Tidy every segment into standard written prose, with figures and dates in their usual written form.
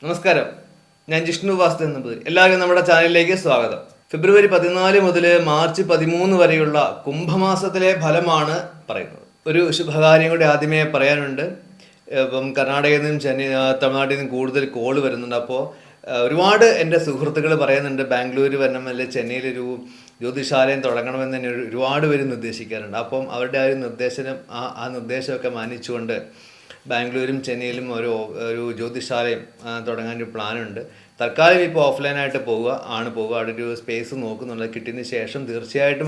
നമസ്കാരം, ഞാൻ ജിഷ്ണു വാസ്തു നമ്പൂതിരി. എല്ലാവരും നമ്മുടെ ചാനലിലേക്ക് സ്വാഗതം. ഫെബ്രുവരി 14 മുതൽ മാർച്ച് 13 വരെയുള്ള കുംഭമാസത്തിലെ ഫലമാണ് പറയുന്നത്. ഒരു ശുഭകാര്യം കൂടി ആദ്യമേ പറയാനുണ്ട്. ഇപ്പം കർണാടകയിൽ നിന്നും തമിഴ്നാട്ടിൽ നിന്നും കൂടുതൽ കോള് വരുന്നുണ്ട്. അപ്പോൾ ഒരുപാട് എൻ്റെ സുഹൃത്തുക്കൾ പറയുന്നുണ്ട് ബാംഗ്ലൂർ വരണം, അല്ലെങ്കിൽ ചെന്നൈയിലൊരു ജ്യോതിഷാലയം തുടങ്ങണമെന്ന് തന്നെ ഒരുപാട് പേര് നിർദ്ദേശിക്കാറുണ്ട്. അപ്പം അവരുടെ ആ ഒരു നിർദ്ദേശമൊക്കെ മാനിച്ചുകൊണ്ട് ബാംഗ്ലൂരും ചെന്നൈയിലും ഒരു ജ്യോതിഷാലയം തുടങ്ങാനൊരു പ്ലാനുണ്ട്. തൽക്കാലം ഇപ്പോൾ ഓഫ്ലൈനായിട്ട് പോവുക. അവിടെ ഒരു സ്പേസ് നോക്കുന്നുള്ളത്. കിട്ടിയതിന് ശേഷം തീർച്ചയായിട്ടും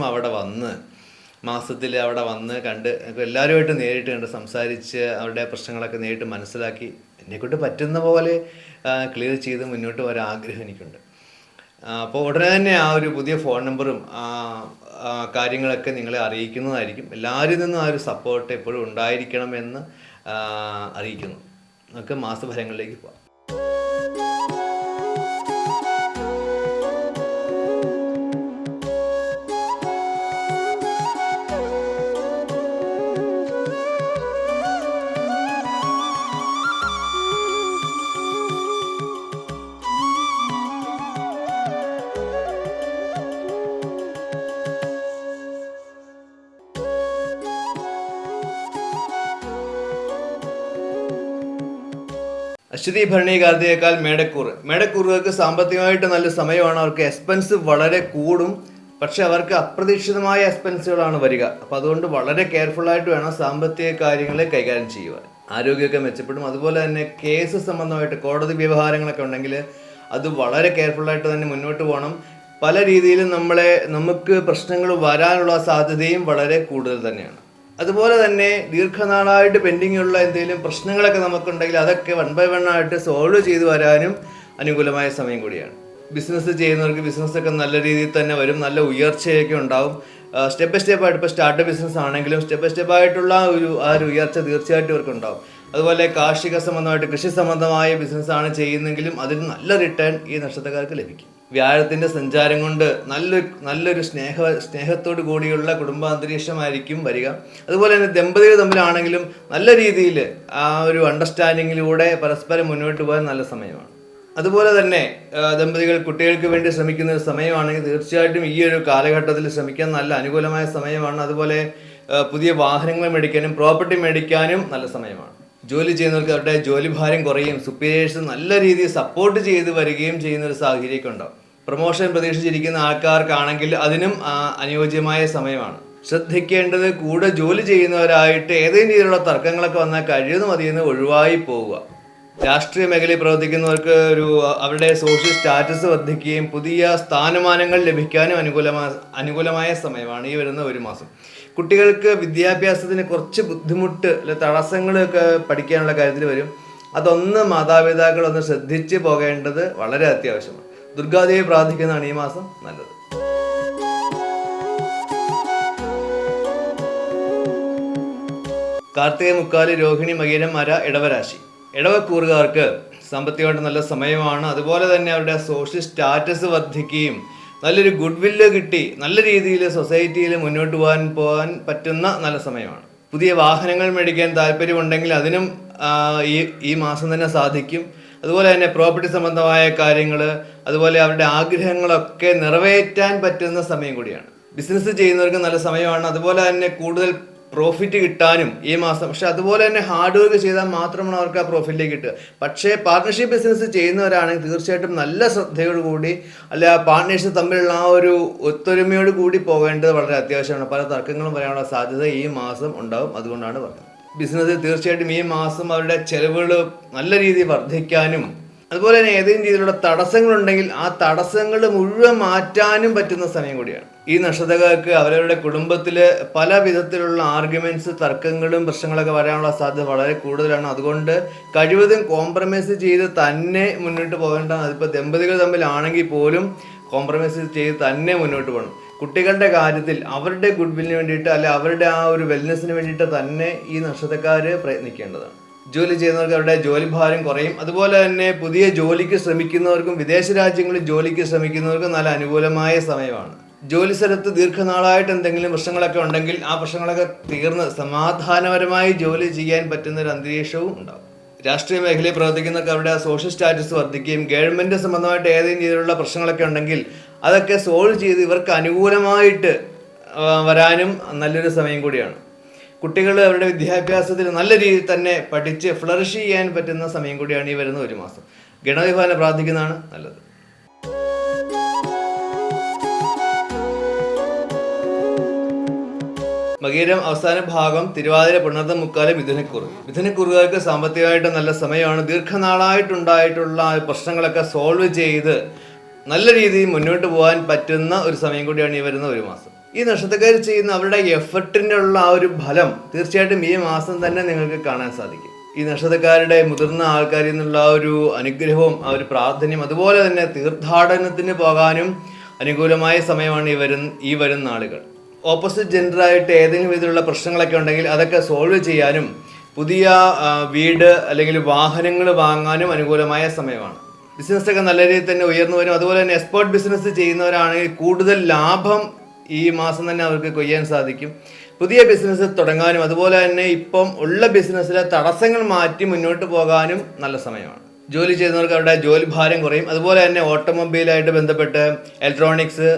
മാസത്തിൽ അവിടെ വന്ന് കണ്ട് എല്ലാവരുമായിട്ട് നേരിട്ട് കണ്ട് സംസാരിച്ച് അവരുടെ പ്രശ്നങ്ങളൊക്കെ നേരിട്ട് മനസ്സിലാക്കി എന്നെക്കൊണ്ട് പറ്റുന്ന പോലെ ക്ലിയർ ചെയ്ത് മുന്നോട്ട് വരാൻ ആഗ്രഹം എനിക്കുണ്ട്. അപ്പോൾ ഉടനെ തന്നെ ആ ഒരു പുതിയ ഫോൺ നമ്പറും കാര്യങ്ങളൊക്കെ നിങ്ങളെ അറിയിക്കുന്നതായിരിക്കും. എല്ലാവരിൽ നിന്നും ആ ഒരു സപ്പോർട്ട് എപ്പോഴും ഉണ്ടായിരിക്കണമെന്ന് അറിയിക്കുന്നു. നമുക്ക് മാസഫലങ്ങളിലേക്ക് പോകാം. അശ്വതി, ഭരണി, കാർത്തികേക്കാൽ മേടക്കൂറുകൾക്ക് സാമ്പത്തികമായിട്ട് നല്ല സമയമാണ്. അവർക്ക് എക്സ്പെൻസ് വളരെ കൂടും. പക്ഷെ അവർക്ക് അപ്രതീക്ഷിതമായ എക്സ്പെൻസുകളാണ് വരിക. അപ്പം അതുകൊണ്ട് വളരെ കെയർഫുള്ളായിട്ട് വേണം സാമ്പത്തിക കാര്യങ്ങളെ കൈകാര്യം ചെയ്യുവാൻ. ആരോഗ്യമൊക്കെ മെച്ചപ്പെടും. അതുപോലെ തന്നെ കേസ് സംബന്ധമായിട്ട് കോടതി വ്യവഹാരങ്ങളൊക്കെ ഉണ്ടെങ്കിൽ അത് വളരെ കെയർഫുള്ളായിട്ട് തന്നെ മുന്നോട്ട് പോകണം. പല രീതിയിലും നമുക്ക് പ്രശ്നങ്ങൾ വരാനുള്ള സാധ്യതയും വളരെ കൂടുതൽ തന്നെയാണ്. അതുപോലെ തന്നെ ദീർഘനാളായിട്ട് പെൻഡിങ് ഉള്ള എന്തെങ്കിലും പ്രശ്നങ്ങളൊക്കെ നമുക്കുണ്ടെങ്കിൽ അതൊക്കെ 1 by 1 ആയിട്ട് സോൾവ് ചെയ്തു വരാനും അനുകൂലമായ സമയം കൂടിയാണ്. ബിസിനസ് ചെയ്യുന്നവർക്ക് ബിസിനസ്സൊക്കെ നല്ല രീതിയിൽ തന്നെ വരും. നല്ല ഉയർച്ചയൊക്കെ ഉണ്ടാവും. സ്റ്റെപ്പ് ബൈ സ്റ്റെപ്പായിട്ട് ഇപ്പോൾ സ്റ്റാർട്ടപ്പ് ബിസിനസ് ആണെങ്കിലും സ്റ്റെപ്പ് ബൈ സ്റ്റെപ്പായിട്ടുള്ള ആ ഒരു ഉയർച്ച തീർച്ചയായിട്ടും ഇവർക്ക് ഉണ്ടാവും. അതുപോലെ കാർഷിക സംബന്ധമായിട്ട് കൃഷി സംബന്ധമായ ബിസിനസ്സാണ് ചെയ്യുന്നെങ്കിലും അതിന് നല്ല റിട്ടേൺ ഈ നക്ഷത്രക്കാർക്ക് ലഭിക്കും. വ്യാഴത്തിൻ്റെ സഞ്ചാരം കൊണ്ട് നല്ലൊരു സ്നേഹത്തോടു കൂടിയുള്ള കുടുംബാന്തരീക്ഷമായിരിക്കും വരിക. അതുപോലെ തന്നെ ദമ്പതികൾ തമ്മിലാണെങ്കിലും നല്ല രീതിയിൽ ആ ഒരു അണ്ടർസ്റ്റാൻഡിങ്ങിലൂടെ പരസ്പരം മുന്നോട്ട് പോകാൻ നല്ല സമയമാണ്. അതുപോലെ തന്നെ ദമ്പതികൾ കുട്ടികൾക്ക് വേണ്ടി ശ്രമിക്കുന്ന ഒരു സമയമാണെങ്കിൽ തീർച്ചയായിട്ടും ഈ ഒരു കാലഘട്ടത്തിൽ ശ്രമിക്കാൻ നല്ല അനുകൂലമായ സമയമാണ്. അതുപോലെ പുതിയ വാഹനങ്ങൾ മേടിക്കാനും പ്രോപ്പർട്ടി മേടിക്കാനും നല്ല സമയമാണ്. ജോലി ചെയ്യുന്നവർക്ക് അവരുടെ ജോലി ഭാരം കുറയും. സുപ്പീരിയേഴ്സ് നല്ല രീതിയിൽ സപ്പോർട്ട് ചെയ്ത് വരികയും ചെയ്യുന്ന ഒരു സാഹചര്യമൊക്കെ ഉണ്ടാവും. പ്രൊമോഷൻ പ്രതീക്ഷിച്ചിരിക്കുന്ന ആൾക്കാർക്കാണെങ്കിൽ അതിനും അനുയോജ്യമായ സമയമാണ്. ശ്രദ്ധിക്കേണ്ടത് കൂടെ ജോലി ചെയ്യുന്നവരായിട്ട് ഏതെങ്കിലും രീതിയിലുള്ള തർക്കങ്ങളൊക്കെ വന്നാൽ കഴിയുന്നതും അതിൽ നിന്ന് ഒഴിവായി പോവുക. രാഷ്ട്രീയ മേഖലയിൽ പ്രവർത്തിക്കുന്നവർക്ക് അവരുടെ സോഷ്യൽ സ്റ്റാറ്റസ് വർദ്ധിക്കുകയും പുതിയ സ്ഥാനമാനങ്ങൾ ലഭിക്കാനും അനുകൂലമായ സമയമാണ് ഈ വരുന്ന ഒരു മാസം. കുട്ടികൾക്ക് വിദ്യാഭ്യാസത്തിന് കുറച്ച് ബുദ്ധിമുട്ട് തടസ്സങ്ങളൊക്കെ പഠിക്കാനുള്ള കാര്യത്തിൽ വരും. അതൊന്ന് മാതാപിതാക്കളൊന്ന് ശ്രദ്ധിച്ച് പോകേണ്ടത് വളരെ അത്യാവശ്യമാണ്. ദുർഗാദേവി പ്രാർത്ഥിക്കുന്നതാണ് ഈ മാസം നല്ലത്. കാർത്തിക, മുക്കാലി, രോഹിണി, മകീരം, മര, ഇടവരാശി. ഇടവക്കൂറുകാർക്ക് സാമ്പത്തികമായിട്ട് നല്ല സമയമാണ്. അതുപോലെ തന്നെ അവരുടെ സോഷ്യൽ സ്റ്റാറ്റസ് വർദ്ധിക്കുകയും നല്ലൊരു ഗുഡ് വില്ല് കിട്ടി നല്ല രീതിയിൽ സൊസൈറ്റിയിൽ മുന്നോട്ട് പോകാൻ പറ്റുന്ന നല്ല സമയമാണ്. പുതിയ വാഹനങ്ങൾ മേടിക്കാൻ താല്പര്യമുണ്ടെങ്കിൽ അതിനും ഈ മാസം തന്നെ സാധിക്കും. അതുപോലെ തന്നെ പ്രോപ്പർട്ടി സംബന്ധമായ കാര്യങ്ങൾ, അതുപോലെ അവരുടെ ആഗ്രഹങ്ങളൊക്കെ നിറവേറ്റാൻ പറ്റുന്ന സമയം കൂടിയാണ്. ബിസിനസ് ചെയ്യുന്നവർക്ക് നല്ല സമയമാണ്. അതുപോലെ തന്നെ കൂടുതൽ പ്രോഫിറ്റ് കിട്ടാനും ഈ മാസം. പക്ഷെ അതുപോലെ തന്നെ ഹാർഡ് വർക്ക് ചെയ്താൽ മാത്രമാണ് അവർക്ക് ആ പ്രോഫിറ്റിലേക്ക് കിട്ടുക. പക്ഷേ പാർട്ട്ണർഷിപ്പ് ബിസിനസ് ചെയ്യുന്നവരാണെങ്കിൽ തീർച്ചയായിട്ടും നല്ല ശ്രദ്ധയോട് കൂടി ആ പാർട്ട്നേഴ്സ് തമ്മിലുള്ള ആ ഒരു ഒത്തൊരുമയോട് കൂടി പോകേണ്ടത് വളരെ അത്യാവശ്യമാണ്. പല തർക്കങ്ങളും വരാനുള്ള സാധ്യത ഈ മാസം ഉണ്ടാവും. അതുകൊണ്ടാണ് പറഞ്ഞത്. ബിസിനസ്സിൽ തീർച്ചയായിട്ടും ഈ മാസം അവരുടെ ചെലവുകൾ നല്ല രീതിയിൽ വർദ്ധിക്കാനും അതുപോലെ തന്നെ ഏതെങ്കിലും രീതിയിലുള്ള തടസ്സങ്ങളുണ്ടെങ്കിൽ ആ തടസ്സങ്ങൾ മുഴുവൻ മാറ്റാനും പറ്റുന്ന സമയം കൂടിയാണ്. ഈ നക്ഷത്രക്കാർക്ക് അവരവരുടെ കുടുംബത്തിൽ പല വിധത്തിലുള്ള ആർഗ്യുമെന്റ്സ്, തർക്കങ്ങളും പ്രശ്നങ്ങളൊക്കെ വരാനുള്ള സാധ്യത വളരെ കൂടുതലാണ്. അതുകൊണ്ട് കഴിവതും കോംപ്രമൈസ് ചെയ്ത് തന്നെ മുന്നോട്ട് പോകേണ്ടതാണ്. അതിപ്പോൾ ദമ്പതികൾ തമ്മിലാണെങ്കിൽ പോലും കോംപ്രമൈസ് ചെയ്ത് തന്നെ മുന്നോട്ട് പോകണം. കുട്ടികളുടെ കാര്യത്തിൽ അവരുടെ ഗുഡ് വില്ലിന് വേണ്ടിയിട്ട് അവരുടെ ആ ഒരു വെൽനെസ്സിന് വേണ്ടിയിട്ട് തന്നെ ഈ നക്ഷത്രക്കാർ പ്രയത്നിക്കേണ്ടതാണ്. ജോലി ചെയ്യുന്നവർക്ക് അവരുടെ ജോലി ഭാരം കുറയും. അതുപോലെ തന്നെ പുതിയ ജോലിക്ക് ശ്രമിക്കുന്നവർക്കും വിദേശ രാജ്യങ്ങളിൽ ജോലിക്ക് ശ്രമിക്കുന്നവർക്കും നല്ല അനുകൂലമായ സമയമാണ്. ജോലി സ്ഥലത്ത് ദീർഘനാളായിട്ട് എന്തെങ്കിലും പ്രശ്നങ്ങളൊക്കെ ഉണ്ടെങ്കിൽ ആ പ്രശ്നങ്ങളൊക്കെ തീർന്ന് സമാധാനപരമായി ജോലി ചെയ്യാൻ പറ്റുന്ന ഒരു അന്തരീക്ഷവും ഉണ്ടാകും. രാഷ്ട്രീയ മേഖലയിൽ പ്രവർത്തിക്കുന്നവർക്ക് അവരുടെ സോഷ്യൽ സ്റ്റാറ്റസ് വർദ്ധിക്കുകയും ഗവൺമെൻറ് സംബന്ധമായിട്ട് ഏതെങ്കിലും രീതിയിലുള്ള പ്രശ്നങ്ങളൊക്കെ ഉണ്ടെങ്കിൽ അതൊക്കെ സോൾവ് ചെയ്ത് ഇവർക്ക് അനുകൂലമായിട്ട് വരാനും നല്ലൊരു സമയം കൂടിയാണ്. കുട്ടികൾ അവരുടെ വിദ്യാഭ്യാസത്തിൽ നല്ല രീതിയിൽ തന്നെ പഠിച്ച് ഫ്ലറിഷ് ചെയ്യാൻ പറ്റുന്ന സമയം കൂടിയാണ് ഈ വരുന്ന ഒരു മാസം. ഗണപതി ഭഗവാനെ പ്രാർത്ഥിക്കുന്നതാണ് നല്ലത്. മകീരം അവസാന ഭാഗം തിരുവാതിര പുണർദം മുക്കാല് മിഥുനക്കുറുകാർക്ക് സാമ്പത്തികമായിട്ട് നല്ല സമയമാണ്. ദീർഘനാളായിട്ടുണ്ടായിട്ടുള്ള പ്രശ്നങ്ങളൊക്കെ സോൾവ് ചെയ്ത് നല്ല രീതിയിൽ മുന്നോട്ട് പോകാൻ പറ്റുന്ന ഒരു സമയം കൂടിയാണ് ഈ വരുന്ന ഒരു മാസം. ഈ നക്ഷത്രക്കാർ ചെയ്യുന്ന അവരുടെ എഫർട്ടിനുള്ള ആ ഒരു ഫലം തീർച്ചയായിട്ടും ഈ മാസം തന്നെ നിങ്ങൾക്ക് കാണാൻ സാധിക്കും. ഈ നക്ഷത്രക്കാരുടെ മുതിർന്ന ആൾക്കാരിൽ നിന്നുള്ള ആ ഒരു അനുഗ്രഹവും ആ ഒരു പ്രാർത്ഥനയും അതുപോലെ തന്നെ തീർത്ഥാടനത്തിന് പോകാനും അനുകൂലമായ സമയമാണ് ഈ വരുന്ന നാളുകൾ. ഓപ്പോസിറ്റ് ജെൻഡറായിട്ട് ഏതെങ്കിലും വിധത്തിലുള്ള പ്രശ്നങ്ങളൊക്കെ ഉണ്ടെങ്കിൽ അതൊക്കെ സോൾവ് ചെയ്യാനും പുതിയ വീട് അല്ലെങ്കിൽ വാഹനങ്ങൾ വാങ്ങാനും അനുകൂലമായ സമയമാണ്. ബിസിനസ്സൊക്കെ നല്ല രീതിയിൽ തന്നെ ഉയർന്നു വരും. അതുപോലെ തന്നെ എക്സ്പോർട്ട് ബിസിനസ് ചെയ്യുന്നവരാണെങ്കിൽ കൂടുതൽ ലാഭം ഈ മാസം തന്നെ അവർക്ക് കൊയ്യാൻ സാധിക്കും. പുതിയ ബിസിനസ് തുടങ്ങാനും അതുപോലെ തന്നെ ഇപ്പം ഉള്ള ബിസിനസ്സിലെ തടസ്സങ്ങൾ മാറ്റി മുന്നോട്ട് പോകാനും നല്ല സമയമാണ്. ജോലി ചെയ്യുന്നവർക്ക് അവരുടെ ജോലി ഭാരം കുറയും. അതുപോലെ തന്നെ ഓട്ടോമൊബൈലായിട്ട് ബന്ധപ്പെട്ട് ഇലക്ട്രോണിക്സ്,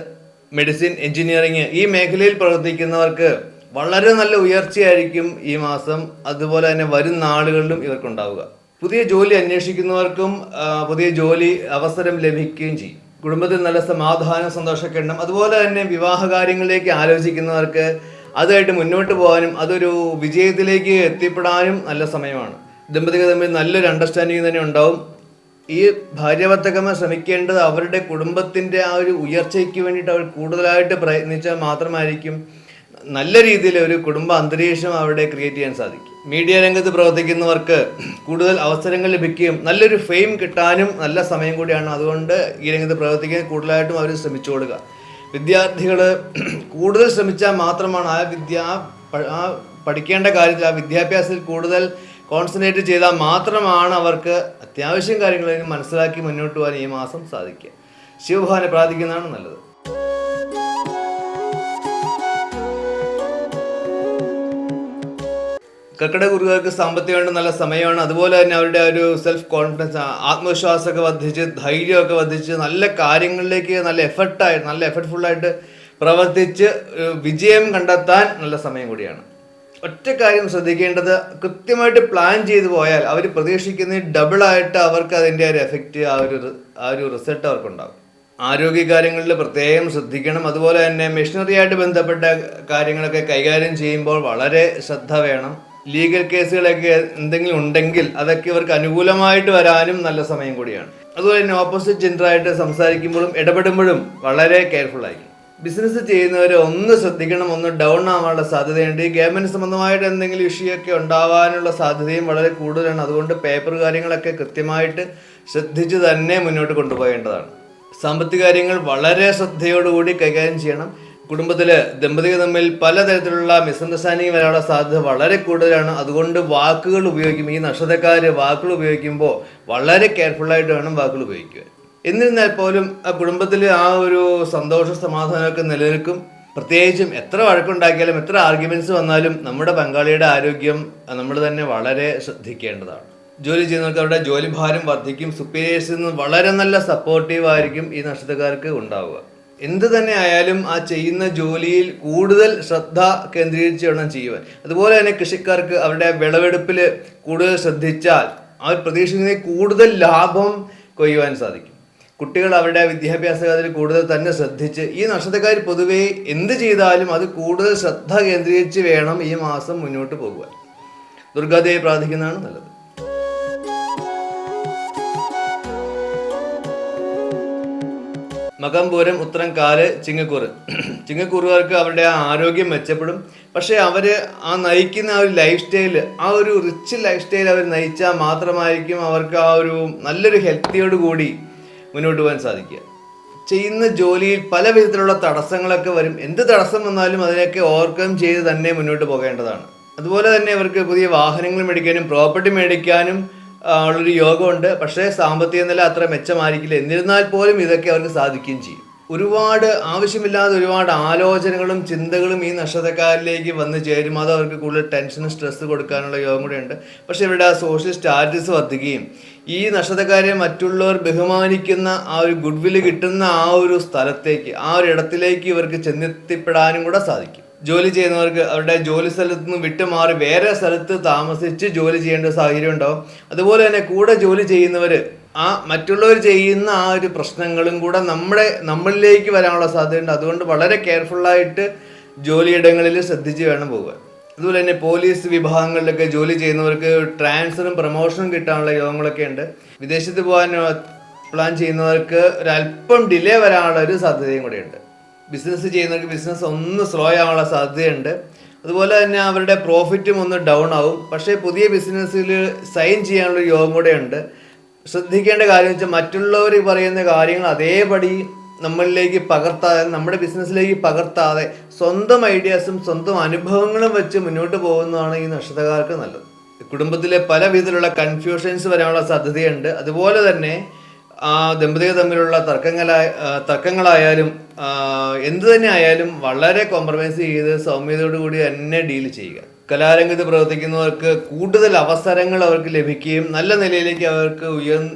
മെഡിസിൻ, എഞ്ചിനീയറിങ് ഈ മേഖലയിൽ പ്രവർത്തിക്കുന്നവർക്ക് വളരെ നല്ല ഉയർച്ചയായിരിക്കും ഈ മാസം. അതുപോലെ തന്നെ വരും നാളുകളിലും ഇവർക്കുണ്ടാവുക. പുതിയ ജോലി അന്വേഷിക്കുന്നവർക്കും പുതിയ ജോലി അവസരം ലഭിക്കുകയും ചെയ്യും. കുടുംബത്തിൽ നല്ല സമാധാനം, സന്തോഷമൊക്കെ ഉണ്ടാകും. അതുപോലെ തന്നെ വിവാഹ കാര്യങ്ങളിലേക്ക് ആലോചിക്കുന്നവർക്ക് അതുമായിട്ട് മുന്നോട്ട് പോകാനും അതൊരു വിജയത്തിലേക്ക് എത്തിപ്പെടാനും നല്ല സമയമാണ്. ദമ്പതികൾ തമ്മിൽ നല്ലൊരു അണ്ടർസ്റ്റാൻഡിങ് തന്നെ ഉണ്ടാവും. ഈ ഭാര്യാഭർത്തക്കന്മാർ ശ്രമിക്കേണ്ടത് അവരുടെ കുടുംബത്തിൻ്റെ ആ ഒരു ഉയർച്ചയ്ക്ക് വേണ്ടിയിട്ട് അവർ കൂടുതലായിട്ട് പ്രയത്നിച്ചാൽ മാത്രമായിരിക്കും നല്ല രീതിയിൽ ഒരു കുടുംബ അന്തരീക്ഷം അവിടെ ക്രിയേറ്റ് ചെയ്യാൻ സാധിക്കും. മീഡിയ രംഗത്ത് പ്രവർത്തിക്കുന്നവർക്ക് കൂടുതൽ അവസരങ്ങൾ ലഭിക്കുകയും നല്ലൊരു ഫെയിം കിട്ടാനും നല്ല സമയം കൂടിയാണ്. അതുകൊണ്ട് ഈ രംഗത്ത് പ്രവർത്തിക്കാൻ കൂടുതലായിട്ടും അവർ ശ്രമിച്ചു കൊടുക്കുക. വിദ്യാർത്ഥികൾ കൂടുതൽ ശ്രമിച്ചാൽ മാത്രമാണ് ആ പഠിക്കേണ്ട കാര്യത്തിൽ ആ വിദ്യാഭ്യാസത്തിൽ കൂടുതൽ കോൺസെൻട്രേറ്റ് ചെയ്താൽ മാത്രമാണ് അവർക്ക് അത്യാവശ്യം കാര്യങ്ങളെങ്കിലും മനസ്സിലാക്കി മുന്നോട്ട് പോകാൻ ഈ മാസം സാധിക്കുക. ശിവഭഗവാനെ പ്രാർത്ഥിക്കുന്നതാണ് നല്ലത്. കർക്കിടകക്കുറുകാർക്ക് സാമ്പത്തികമായിട്ട് നല്ല സമയമാണ്. അതുപോലെ തന്നെ അവരുടെ ഒരു സെൽഫ് കോൺഫിഡൻസ്, ആത്മവിശ്വാസമൊക്കെ വർദ്ധിച്ച് ധൈര്യമൊക്കെ വർദ്ധിച്ച് നല്ല കാര്യങ്ങളിലേക്ക് നല്ല എഫർട്ട്ഫുള്ളായിട്ട് പ്രവർത്തിച്ച് വിജയം കണ്ടെത്താൻ നല്ല സമയം കൂടിയാണ്. ഒറ്റ കാര്യം ശ്രദ്ധിക്കേണ്ടത്, കൃത്യമായിട്ട് പ്ലാൻ ചെയ്തു പോയാൽ അവർ പ്രതീക്ഷിക്കുന്നതിൽ ഡബിളായിട്ട് അവർക്ക് അതിൻ്റെ ഒരു എഫക്റ്റ് ആ ഒരു റിസൾട്ട് അവർക്കുണ്ടാകും. ആരോഗ്യകാര്യങ്ങളിൽ പ്രത്യേകം ശ്രദ്ധിക്കണം. അതുപോലെ തന്നെ മെഷീനറി ആയിട്ട് ബന്ധപ്പെട്ട കാര്യങ്ങളൊക്കെ കൈകാര്യം ചെയ്യുമ്പോൾ വളരെ ശ്രദ്ധ വേണം. ലീഗൽ കേസുകളൊക്കെ എന്തെങ്കിലും ഉണ്ടെങ്കിൽ അതൊക്കെ ഇവർക്ക് അനുകൂലമായിട്ട് വരാനും നല്ല സമയം കൂടിയാണ്. അതുപോലെ തന്നെ ഓപ്പോസിറ്റ് ജെൻഡറായിട്ട് സംസാരിക്കുമ്പോഴും ഇടപെടുമ്പോഴും വളരെ കെയർഫുൾ ആയിരിക്കും. ബിസിനസ് ചെയ്യുന്നവർ ഒന്ന് ശ്രദ്ധിക്കണം, ഒന്ന് ഡൗൺ ആവാനുള്ള സാധ്യതയുണ്ട്. ഈ ഗവൺമെൻറ് സംബന്ധമായിട്ട് എന്തെങ്കിലും ഇഷ്യൂ ഒക്കെ ഉണ്ടാവാനുള്ള സാധ്യതയും വളരെ കൂടുതലാണ്. അതുകൊണ്ട് പേപ്പർ കാര്യങ്ങളൊക്കെ കൃത്യമായിട്ട് ശ്രദ്ധിച്ച് തന്നെ മുന്നോട്ട് കൊണ്ടുപോകേണ്ടതാണ്. സാമ്പത്തിക കാര്യങ്ങൾ വളരെ ശ്രദ്ധയോടുകൂടി കൈകാര്യം ചെയ്യണം. കുടുംബത്തിൽ ദമ്പതികൾ തമ്മിൽ പലതരത്തിലുള്ള മിസ്അണ്ടർസ്റ്റാൻഡിങ് വരാനുള്ള സാധ്യത വളരെ കൂടുതലാണ്. അതുകൊണ്ട് വാക്കുകൾ ഉപയോഗിക്കും, ഈ നക്ഷത്രക്കാർ വാക്കുകൾ ഉപയോഗിക്കുമ്പോൾ വളരെ കെയർഫുള്ളായിട്ട് വേണം വാക്കുകൾ ഉപയോഗിക്കുക. എന്നിരുന്നാൽ പോലും ആ കുടുംബത്തിൽ ആ ഒരു സന്തോഷ സമാധാനമൊക്കെ നിലനിൽക്കും. പ്രത്യേകിച്ചും എത്ര വഴക്കുണ്ടാക്കിയാലും എത്ര ആർഗ്യുമെന്റ്സ് വന്നാലും നമ്മുടെ പങ്കാളിയുടെ ആരോഗ്യം നമ്മൾ തന്നെ വളരെ ശ്രദ്ധിക്കേണ്ടതാണ്. ജോലി ചെയ്യുന്നവർക്ക് അവരുടെ ജോലി ഭാരം വർദ്ധിക്കും. സുപ്പീരിയേഴ്സിൽ നിന്ന് വളരെ നല്ല സപ്പോർട്ടീവ് ആയിരിക്കും ഈ നക്ഷത്രക്കാർക്ക് ഉണ്ടാവുക. എന്ത് തന്നെ ആയാലും ആ ചെയ്യുന്ന ജോലിയിൽ കൂടുതൽ ശ്രദ്ധ കേന്ദ്രീകരിച്ച് വേണം ചെയ്യുവാൻ. അതുപോലെ തന്നെ കൃഷിക്കാർക്ക് അവരുടെ വിളവെടുപ്പിൽ കൂടുതൽ ശ്രദ്ധിച്ചാൽ അവർ പ്രതീക്ഷിക്കുന്നതിൽ കൂടുതൽ ലാഭം കൊയ്യുവാൻ സാധിക്കും. കുട്ടികൾ അവരുടെ വിദ്യാഭ്യാസ കാര്യത്തിൽ കൂടുതൽ തന്നെ ശ്രദ്ധിച്ച്, ഈ നക്ഷത്രക്കാർ പൊതുവേ എന്ത് ചെയ്താലും അത് കൂടുതൽ ശ്രദ്ധ കേന്ദ്രീകരിച്ച് വേണം ഈ മാസം മുന്നോട്ട് പോകുവാൻ. ദുർഗാദേവി പ്രാർത്ഥിക്കുന്നതാണ് നല്ലത്. മകം, പൂരം, ഉത്രം, കാല്, ചിങ്ങക്കൂറുകാർക്ക് അവരുടെ ആ ആരോഗ്യം മെച്ചപ്പെടും. പക്ഷേ അവർ ആ നയിക്കുന്ന ആ ഒരു ലൈഫ് സ്റ്റൈൽ, ആ ഒരു റിച്ച് ലൈഫ് സ്റ്റൈൽ അവർ നയിച്ചാൽ മാത്രമായിരിക്കും അവർക്ക് ആ ഒരു നല്ലൊരു ഹെൽത്തിയോട് കൂടി മുന്നോട്ട് പോകാൻ സാധിക്കുക. ചെയ്യുന്ന ജോലിയിൽ പല വിധത്തിലുള്ള തടസ്സങ്ങളൊക്കെ വരും. എന്ത് തടസ്സം വന്നാലും അതിനൊക്കെ ഓവർകം ചെയ്ത് തന്നെ മുന്നോട്ട് പോകേണ്ടതാണ്. അതുപോലെ തന്നെ അവർക്ക് പുതിയ വാഹനങ്ങൾ മേടിക്കാനും പ്രോപ്പർട്ടി മേടിക്കാനും ഉള്ളൊരു യോഗമുണ്ട്. പക്ഷേ സാമ്പത്തിക നില അത്ര മെച്ചമായിരിക്കില്ല. എന്നിരുന്നാൽ പോലും ഇതൊക്കെ അവർക്ക് സാധിക്കുകയും ചെയ്യും. ഒരുപാട് ആവശ്യമില്ലാതെ ഒരുപാട് ആലോചനകളും ചിന്തകളും ഈ നക്ഷത്രക്കാരിലേക്ക് വന്നു ചേരും. അത് അവർക്ക് കൂടുതൽ ടെൻഷനും സ്ട്രെസ് കൊടുക്കാനുള്ള യോഗം കൂടെയുണ്ട്. പക്ഷെ ഇവിടെ ആ സോഷ്യൽ സ്റ്റാറ്റസ് വർദ്ധിക്കുകയും ഈ നക്ഷത്രക്കാരെ മറ്റുള്ളവർ ബഹുമാനിക്കുന്ന ആ ഒരു ഗുഡ് വില്ല് കിട്ടുന്ന ആ ഒരു സ്ഥലത്തേക്ക്, ആ ഒരു ഇടത്തിലേക്ക് ഇവർക്ക് ചെന്നെത്തിപ്പെടാനും കൂടെ സാധിക്കും. ജോലി ചെയ്യുന്നവർക്ക് അവരുടെ ജോലി സ്ഥലത്ത് നിന്ന് വിട്ടുമാറി വേറെ സ്ഥലത്ത് താമസിച്ച് ജോലി ചെയ്യേണ്ട സാഹചര്യം ഉണ്ടാവും. അതുപോലെ തന്നെ കൂടെ ജോലി ചെയ്യുന്നവർ ആ മറ്റുള്ളവർ ചെയ്യുന്ന ആ ഒരു പ്രശ്നങ്ങളും കൂടെ നമ്മളിലേക്ക് വരാനുള്ള സാധ്യതയുണ്ട്. അതുകൊണ്ട് വളരെ കെയർഫുള്ളായിട്ട് ജോലിയിടങ്ങളിൽ ശ്രദ്ധിച്ച് വേണം പോകാൻ. അതുപോലെ തന്നെ പോലീസ് വിഭാഗങ്ങളിലൊക്കെ ജോലി ചെയ്യുന്നവർക്ക് ട്രാൻസ്ഫറും പ്രൊമോഷനും കിട്ടാനുള്ള യോഗങ്ങളൊക്കെ ഉണ്ട്. വിദേശത്ത് പോകാൻ പ്ലാൻ ചെയ്യുന്നവർക്ക് ഒരല്പം ഡിലേ വരാനുള്ള ഒരു സാധ്യതയും കൂടെയുണ്ട്. ബിസിനസ് ചെയ്യുന്നവർക്ക് ബിസിനസ് ഒന്ന് സ്ലോ ആവാനുള്ള സാധ്യതയുണ്ട്. അതുപോലെ തന്നെ അവരുടെ പ്രോഫിറ്റും ഒന്ന് ഡൗൺ ആവും. പക്ഷേ പുതിയ ബിസിനസ്സിൽ സൈൻ ചെയ്യാനുള്ള യോഗം കൂടെയുണ്ട്. ശ്രദ്ധിക്കേണ്ട കാര്യം വെച്ചാൽ മറ്റുള്ളവർ പറയുന്ന കാര്യങ്ങൾ അതേപടി നമ്മളിലേക്ക് പകർത്താതെ, നമ്മുടെ ബിസിനസ്സിലേക്ക് പകർത്താതെ സ്വന്തം ഐഡിയാസും സ്വന്തം അനുഭവങ്ങളും വെച്ച് മുന്നോട്ട് പോകുന്നതാണ് ഈ നക്ഷത്രക്കാർക്ക് നല്ലത്. കുടുംബത്തിലെ പല വിധത്തിലുള്ള കൺഫ്യൂഷൻസ് വരാനുള്ള സാധ്യതയുണ്ട്. അതുപോലെ തന്നെ ദമ്പതികൾ തമ്മിലുള്ള തർക്കങ്ങളായാലും എന്തു തന്നെ ആയാലും വളരെ കോംപ്രമൈസ് ചെയ്ത് സൗമ്യതയോടുകൂടി തന്നെ ഡീൽ ചെയ്യുക. കലാരംഗത്ത് പ്രവർത്തിക്കുന്നവർക്ക് കൂടുതൽ അവസരങ്ങൾ അവർക്ക് ലഭിക്കുകയും നല്ല നിലയിലേക്ക് അവർക്ക്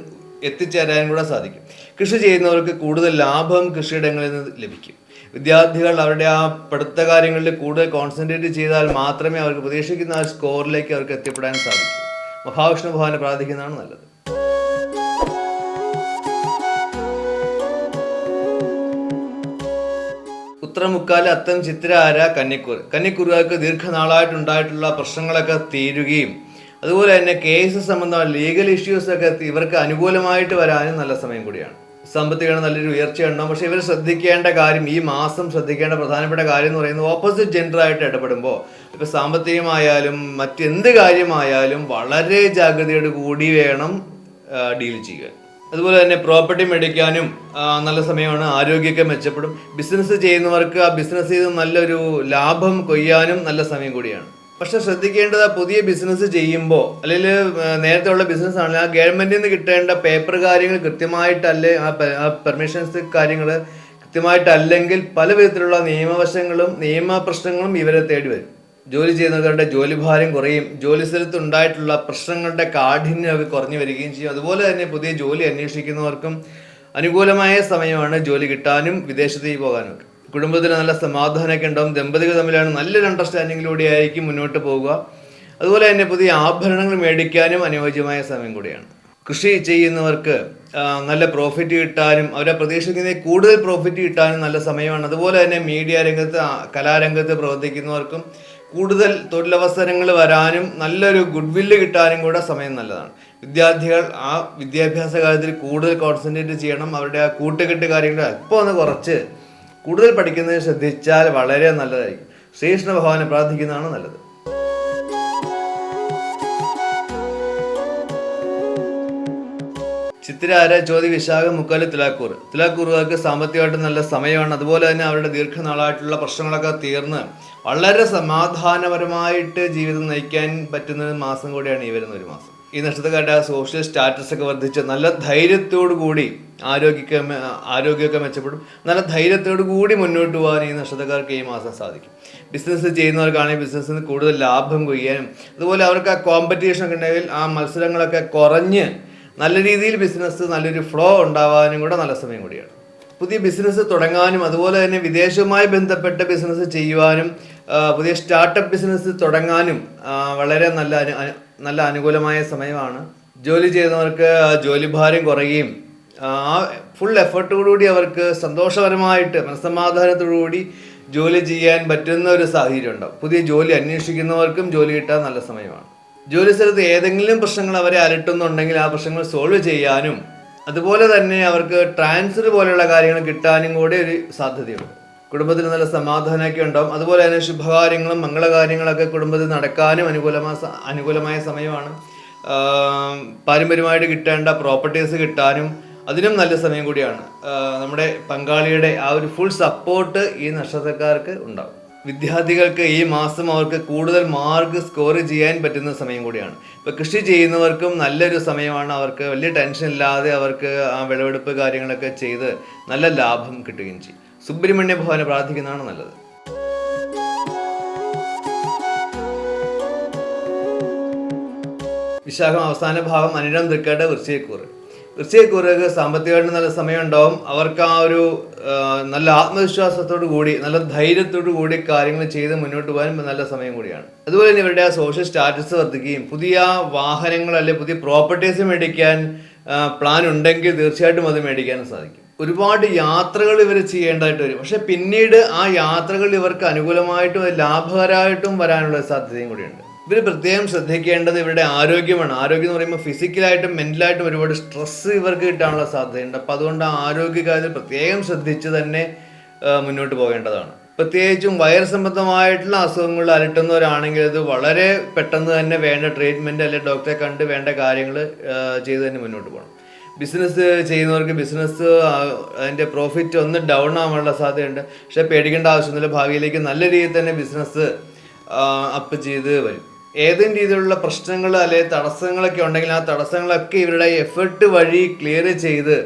എത്തിച്ചേരാനും കൂടെ സാധിക്കും. കൃഷി ചെയ്യുന്നവർക്ക് കൂടുതൽ ലാഭം കൃഷിയിടങ്ങളിൽ നിന്ന് ലഭിക്കും. വിദ്യാർത്ഥികൾ അവരുടെ ആ പഠിത്ത കാര്യങ്ങളിൽ കൂടുതൽ കോൺസെൻട്രേറ്റ് ചെയ്താൽ മാത്രമേ അവർക്ക് പ്രതീക്ഷിക്കുന്ന ആ സ്കോറിലേക്ക് അവർക്ക് എത്തിപ്പെടാൻ സാധിക്കൂ. മഹാവിഷ്ണു ഭഗവാനെ പ്രാർത്ഥിക്കുന്നതാണ് നല്ലത്. ഉത്തരമുക്കാല് അത്തം ചിത്ര ആര കന്നിക്കൂർ. കന്നിക്കൂറുകാർക്ക് ദീർഘനാളായിട്ടുണ്ടായിട്ടുള്ള പ്രശ്നങ്ങളൊക്കെ തീരുകയും അതുപോലെ തന്നെ കേസ് സംബന്ധമായ ലീഗൽ ഇഷ്യൂസൊക്കെ ഇവർക്ക് അനുകൂലമായിട്ട് വരാനും നല്ല സമയം കൂടിയാണ്. സാമ്പത്തികമാണ് നല്ലൊരു ഉയർച്ചയുണ്ടാകും. പക്ഷേ ഇവർ ശ്രദ്ധിക്കേണ്ട കാര്യം, ഈ മാസം ശ്രദ്ധിക്കേണ്ട പ്രധാനപ്പെട്ട കാര്യം എന്ന് പറയുന്നത് ഓപ്പോസിറ്റ് ജെൻഡറായിട്ട് ഇടപെടുമ്പോൾ, ഇപ്പോൾ സാമ്പത്തികമായാലും മറ്റെന്ത് കാര്യമായാലും വളരെ ജാഗ്രതയോട് കൂടി വേണം ഡീൽ ചെയ്യുക. അതുപോലെ തന്നെ പ്രോപ്പർട്ടി മേടിക്കാനും നല്ല സമയമാണ്. ആരോഗ്യമൊക്കെ മെച്ചപ്പെടും. ബിസിനസ് ചെയ്യുന്നവർക്ക് ആ ബിസിനസ് ചെയ്ത് നല്ലൊരു ലാഭം കൊയ്യാനും നല്ല സമയം കൂടിയാണ്. പക്ഷെ ശ്രദ്ധിക്കേണ്ടത്, പുതിയ ബിസിനസ് ചെയ്യുമ്പോൾ അല്ലെങ്കിൽ നേരത്തെ ഉള്ള ബിസിനസ് ആണെങ്കിൽ ആ ഗവൺമെന്റിൽ നിന്ന് കിട്ടേണ്ട പേപ്പർ കാര്യങ്ങൾ കൃത്യമായിട്ടല്ലേ, ആ പെർമിഷൻസ് കാര്യങ്ങൾ കൃത്യമായിട്ടല്ലെങ്കിൽ പല വിധത്തിലുള്ള നിയമവശങ്ങളും നിയമപ്രശ്നങ്ങളും ഇവരെ തേടി വരും. ജോലി ചെയ്യുന്നവരുടെ ജോലിഭാരം കുറയും. ജോലി സ്ഥലത്ത് ഉണ്ടായിട്ടുള്ള പ്രശ്നങ്ങളുടെ കാഠിന്യം അവർ കുറഞ്ഞു വരികയും ചെയ്യും. അതുപോലെ തന്നെ പുതിയ ജോലി അന്വേഷിക്കുന്നവർക്കും അനുകൂലമായ സമയമാണ് ജോലി കിട്ടാനും വിദേശത്തേക്ക് പോകാനും ഒക്കെ. കുടുംബത്തിൽ നല്ല സമാധാനമൊക്കെ ഉണ്ടാവും. ദമ്പതികൾ തമ്മിലാണ് നല്ലൊരു അണ്ടർസ്റ്റാൻഡിങ്ങിലൂടെ ആയിരിക്കും മുന്നോട്ട് പോവുക. അതുപോലെ തന്നെ പുതിയ ആഭരണങ്ങൾ മേടിക്കാനും അനുയോജ്യമായ സമയം കൂടിയാണ്. കൃഷി ചെയ്യുന്നവർക്ക് നല്ല പ്രോഫിറ്റ് കിട്ടാനും അവരെ പ്രതീക്ഷിക്കുന്നതിൽ കൂടുതൽ പ്രോഫിറ്റ് കിട്ടാനും നല്ല സമയമാണ്. അതുപോലെ തന്നെ മീഡിയ രംഗത്ത്, കലാരംഗത്ത് പ്രവർത്തിക്കുന്നവർക്കും കൂടുതൽ തൊഴിലവസരങ്ങൾ വരാനും നല്ലൊരു ഗുഡ് വില്ല് കിട്ടാനും കൂടെ സമയം നല്ലതാണ്. വിദ്യാർത്ഥികൾ ആ വിദ്യാഭ്യാസ കാര്യത്തിൽ കൂടുതൽ കോൺസെൻട്രേറ്റ് ചെയ്യണം. അവരുടെ ആ കൂട്ടുകെട്ട് കാര്യങ്ങൾ അല്പം ഒന്ന് കുറച്ച് കൂടുതൽ പഠിക്കുന്നതിന് ശ്രദ്ധിച്ചാൽ വളരെ നല്ലതായിരിക്കും. ശ്രീകൃഷ്ണ ഭഗവാനെ പ്രാർത്ഥിക്കുന്നതാണ് നല്ലത്. ചിത്തിരാര ചോതി വിശാഖം മുക്കാല് തുലാക്കൂർ. തുലാക്കൂറുകാർക്ക് സാമ്പത്തികമായിട്ട് നല്ല സമയമാണ്. അതുപോലെ തന്നെ അവരുടെ ദീർഘനാളായിട്ടുള്ള പ്രശ്നങ്ങളൊക്കെ തീർന്ന് വളരെ സമാധാനപരമായിട്ട് ജീവിതം നയിക്കാൻ പറ്റുന്ന മാസം കൂടിയാണ് ഈ വരുന്ന ഒരു മാസം. ഈ നക്ഷത്രക്കാരുടെ സോഷ്യൽ സ്റ്റാറ്റസ് ഒക്കെ വർദ്ധിച്ച് നല്ല ധൈര്യത്തോടു കൂടി ആരോഗ്യമൊക്കെ മെച്ചപ്പെടും. നല്ല ധൈര്യത്തോടു കൂടി മുന്നോട്ട് പോകാൻ ഈ നക്ഷത്രക്കാർക്ക് ഈ മാസം സാധിക്കും. ബിസിനസ് ചെയ്യുന്നവർക്കാണെങ്കിൽ ബിസിനസ്സിന് കൂടുതൽ ലാഭം കൊയ്യാനും അതുപോലെ അവർക്ക് ആ കോമ്പറ്റീഷൻ ഒക്കെ ഉണ്ടെങ്കിൽ ആ മത്സരങ്ങളൊക്കെ കുറഞ്ഞ് നല്ല രീതിയിൽ ബിസിനസ് നല്ലൊരു ഫ്ലോ ഉണ്ടാവാനും കൂടെ നല്ല സമയം കൂടിയാണ്. പുതിയ ബിസിനസ് തുടങ്ങാനും അതുപോലെ തന്നെ വിദേശവുമായി ബന്ധപ്പെട്ട ബിസിനസ് ചെയ്യുവാനും പുതിയ സ്റ്റാർട്ടപ്പ് ബിസിനസ് തുടങ്ങാനും വളരെ നല്ല അനുകൂലമായ സമയമാണ്. ജോലി ചെയ്യുന്നവർക്ക് ജോലിഭാരം കുറയുകയും ഫുൾ എഫർട്ടോടുകൂടി അവർക്ക് സന്തോഷപരമായിട്ട് മനസ്സമാധാനത്തോടുകൂടി ജോലി ചെയ്യാൻ പറ്റുന്ന ഒരു സാഹചര്യം ഉണ്ടാവും. പുതിയ ജോലി അന്വേഷിക്കുന്നവർക്കും ജോലി കിട്ടാൻ നല്ല സമയമാണ്. ജോലി സ്ഥലത്ത് ഏതെങ്കിലും പ്രശ്നങ്ങൾ അവരെ അലട്ടുന്നുണ്ടെങ്കിൽ ആ പ്രശ്നങ്ങൾ സോൾവ് ചെയ്യാനും അതുപോലെ തന്നെ അവർക്ക് ട്രാൻസ്ഫർ പോലെയുള്ള കാര്യങ്ങൾ കിട്ടാനും കൂടെ ഒരു സാധ്യതയുണ്ട്. കുടുംബത്തിൽ നല്ല സമാധാനമൊക്കെ ഉണ്ടാവും. അതുപോലെ തന്നെ ശുഭകാര്യങ്ങളും മംഗളകാര്യങ്ങളൊക്കെ കുടുംബത്തിൽ നടക്കാനും അനുകൂലമായ സമയമാണ്. പാരമ്പര്യമായിട്ട് കിട്ടേണ്ട പ്രോപ്പർട്ടീസ് കിട്ടാനും അതിനും നല്ല സമയം കൂടിയാണ്. നമ്മുടെ പങ്കാളിയുടെ ആ ഒരു ഫുൾ സപ്പോർട്ട് ഈ നക്ഷത്രക്കാർക്ക് ഉണ്ടാവും. വിദ്യാർത്ഥികൾക്ക് ഈ മാസം അവർക്ക് കൂടുതൽ മാർക്ക് സ്കോർ ചെയ്യാൻ പറ്റുന്ന സമയം കൂടിയാണ്. ഇപ്പോൾ കൃഷി ചെയ്യുന്നവർക്കും നല്ലൊരു സമയമാണ്. അവർക്ക് വലിയ ടെൻഷൻ ഇല്ലാതെ അവർക്ക് ആ വിളവെടുപ്പ് കാര്യങ്ങളൊക്കെ ചെയ്ത് നല്ല ലാഭം കിട്ടുകയും ചെയ്യും. സുബ്രഹ്മണ്യ ഭവനെ പ്രാർത്ഥിക്കുന്നതാണ് നല്ലത്. വിശാഖം അവസാന ഭാഗം അനിഴം തൃക്കേട്ട വൃശ്ചികക്കൂറുകൾക്ക് സാമ്പത്തികമായിട്ട് നല്ല സമയം ഉണ്ടാവും. അവർക്ക് ആ ഒരു നല്ല ആത്മവിശ്വാസത്തോടു കൂടി നല്ല ധൈര്യത്തോടു കൂടി കാര്യങ്ങൾ ചെയ്ത് മുന്നോട്ട് പോകാൻ നല്ല സമയം കൂടിയാണ്. അതുപോലെ തന്നെ ഇവരുടെ ആ സോഷ്യൽ സ്റ്റാറ്റസ് വർദ്ധിക്കുകയും പുതിയ വാഹനങ്ങൾ അല്ലെങ്കിൽ പുതിയ പ്രോപ്പർട്ടീസ് മേടിക്കാൻ പ്ലാൻ ഉണ്ടെങ്കിൽ തീർച്ചയായിട്ടും അത് മേടിക്കാനും സാധിക്കും. ഒരുപാട് യാത്രകൾ ഇവർ ചെയ്യേണ്ടതായിട്ട് വരും. പക്ഷെ പിന്നീട് ആ യാത്രകൾ ഇവർക്ക് അനുകൂലമായിട്ടും ലാഭകരമായിട്ടും വരാനുള്ള സാധ്യതയും കൂടിയുണ്ട്. ഇവർ പ്രത്യേകം ശ്രദ്ധിക്കേണ്ടത് ഇവരുടെ ആരോഗ്യമാണ്. ആരോഗ്യം എന്ന് പറയുമ്പോൾ ഫിസിക്കലായിട്ടും മെന്റലായിട്ടും ഒരുപാട് സ്ട്രെസ് ഇവർക്ക് കിട്ടാനുള്ള സാധ്യതയുണ്ട്. അപ്പം അതുകൊണ്ട് ആ ആരോഗ്യകാര്യത്തിൽ പ്രത്യേകം ശ്രദ്ധിച്ച് തന്നെ മുന്നോട്ട് പോകേണ്ടതാണ്. പ്രത്യേകിച്ചും വയർ സംബന്ധമായിട്ടുള്ള അസുഖങ്ങൾ അലട്ടുന്നവരാണെങ്കിൽ അത് വളരെ പെട്ടെന്ന് തന്നെ വേണ്ട ട്രീറ്റ്മെൻറ്റ് അല്ലെങ്കിൽ ഡോക്ടറെ കണ്ട് വേണ്ട കാര്യങ്ങൾ ചെയ്ത് തന്നെ മുന്നോട്ട് പോകണം. ബിസിനസ് ചെയ്യുന്നവർക്ക് ബിസിനസ് അതിൻ്റെ പ്രോഫിറ്റ് ഒന്ന് ഡൗൺ ആവാനുള്ള സാധ്യതയുണ്ട്. പക്ഷേ പേടിക്കേണ്ട ആവശ്യമൊന്നുമില്ല. ഭാവിയിലേക്ക് നല്ല രീതിയിൽ തന്നെ ബിസിനസ് അപ്പ് ചെയ്ത് വരും. ഏതെങ്കിലും രീതിയിലുള്ള പ്രശ്നങ്ങൾ അല്ലെങ്കിൽ തടസ്സങ്ങളൊക്കെ ഉണ്ടെങ്കിൽ ആ തടസ്സങ്ങളൊക്കെ ഇവരുടെ എഫേർട്ട് വഴി ക്ലിയർ ചെയ്ത്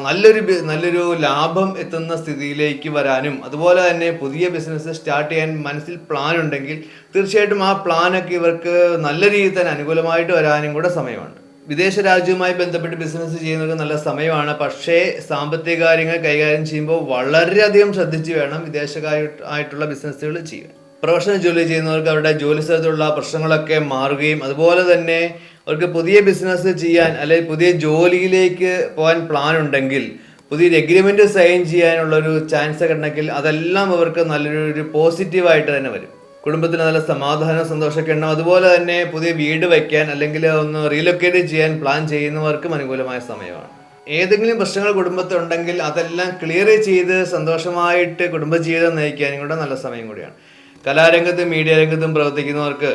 നല്ലൊരു ലാഭം എത്തുന്ന സ്ഥിതിയിലേക്ക് വരാനും അതുപോലെ തന്നെ പുതിയ ബിസിനസ് സ്റ്റാർട്ട് ചെയ്യാൻ മനസ്സിൽ പ്ലാൻ ഉണ്ടെങ്കിൽ തീർച്ചയായിട്ടും ആ പ്ലാനൊക്കെ ഇവർക്ക് നല്ല രീതിയിൽ തന്നെ അനുകൂലമായിട്ട് വരാനും കൂടെ സമയമുണ്ട്. വിദേശ രാജ്യവുമായി ബന്ധപ്പെട്ട് ബിസിനസ് ചെയ്യുന്നവർക്ക് നല്ല സമയമാണ്. പക്ഷേ സാമ്പത്തിക കാര്യങ്ങൾ കൈകാര്യം ചെയ്യുമ്പോൾ വളരെയധികം ശ്രദ്ധിച്ച് വേണം വിദേശകാരായിട്ടുള്ള ബിസിനസ്സുകൾ ചെയ്യാൻ. പ്രൊഫഷണൽ ജോലി ചെയ്യുന്നവർക്ക് അവരുടെ ജോലി സ്ഥലത്തുള്ള പ്രശ്നങ്ങളൊക്കെ മാറുകയും അതുപോലെ തന്നെ അവർക്ക് പുതിയ ബിസിനസ് ചെയ്യാൻ അല്ലെങ്കിൽ പുതിയ ജോലിയിലേക്ക് പോകാൻ പ്ലാൻ ഉണ്ടെങ്കിൽ പുതിയൊരു എഗ്രിമെൻ്റ് സൈൻ ചെയ്യാനുള്ളൊരു ചാൻസ് ഒക്കെ ഉണ്ടെങ്കിൽ അതെല്ലാം അവർക്ക് നല്ലൊരു പോസിറ്റീവായിട്ട് തന്നെ വരും. കുടുംബത്തിന് നല്ല സമാധാനം സന്തോഷമൊക്കെ ഉണ്ടാവും. അതുപോലെ തന്നെ പുതിയ വീട് വയ്ക്കാൻ അല്ലെങ്കിൽ ഒന്ന് റീലൊക്കേറ്റ് ചെയ്യാൻ പ്ലാൻ ചെയ്യുന്നവർക്കും അനുകൂലമായ സമയമാണ്. ഏതെങ്കിലും പ്രശ്നങ്ങൾ കുടുംബത്തിലുണ്ടെങ്കിൽ അതെല്ലാം ക്ലിയർ ചെയ്ത് സന്തോഷമായിട്ട് കുടുംബജീവിതം നയിക്കാനും കൂടെ നല്ല സമയം കൂടിയാണ്. കലാരംഗത്തും മീഡിയ രംഗത്തും പ്രവർത്തിക്കുന്നവർക്ക്